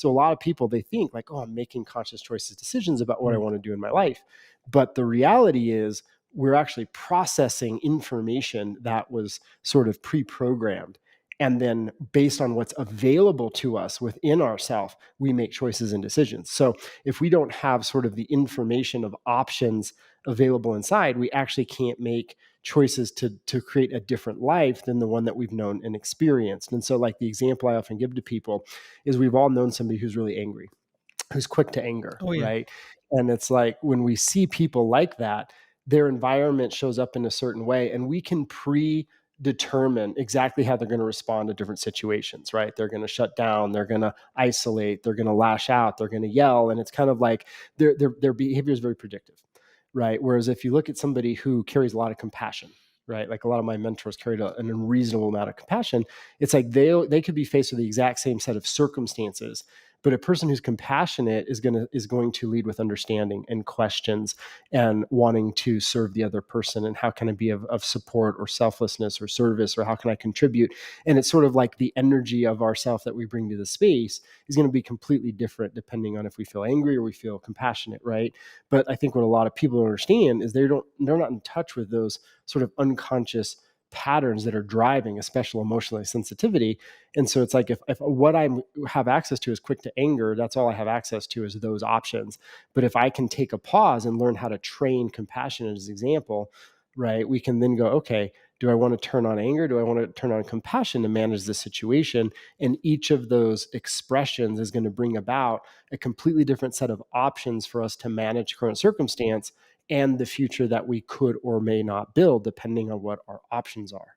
So a lot of people, they think like, oh, I'm making conscious choices, decisions about what I want to do in my life. But the reality is we're actually processing information that was sort of pre-programmed. And then based on what's available to us within ourselves, we make choices and decisions. So if we don't have sort of the information of options available inside, we actually can't make choices to create a different life than the one that we've known and experienced. And so like the example I often give to people is we've all known somebody who's really angry, who's quick to anger, Oh yeah. right? And it's like when we see people like that, their environment shows up in a certain way, and we can predetermine exactly how they're going to respond to different situations, right? They're going to shut down, they're going to isolate, they're going to lash out, they're going to yell, and it's kind of like their behavior is very predictive, right? Whereas if you look at somebody who carries a lot of compassion, right? Like a lot of my mentors carried an unreasonable amount of compassion. It's like they could be faced with the exact same set of circumstances, but a person who's compassionate is going to lead with understanding and questions and wanting to serve the other person, and how can I be of support or selflessness or service, or how can I contribute? And it's sort of like the energy of ourself that we bring to the space is going to be completely different depending on if we feel angry or we feel compassionate, right? But I think what a lot of people don't understand is they're not in touch with those sort of unconscious patterns that are driving a special emotional sensitivity. And so it's like if what I have access to is quick to anger, that's all I have access to is those options. But if I can take a pause and learn how to train compassion as an example, right, we can then go, okay, do I want to turn on anger? Do I want to turn on compassion to manage the situation? And each of those expressions is going to bring about a completely different set of options for us to manage current circumstance and the future that we could or may not build, depending on what our options are.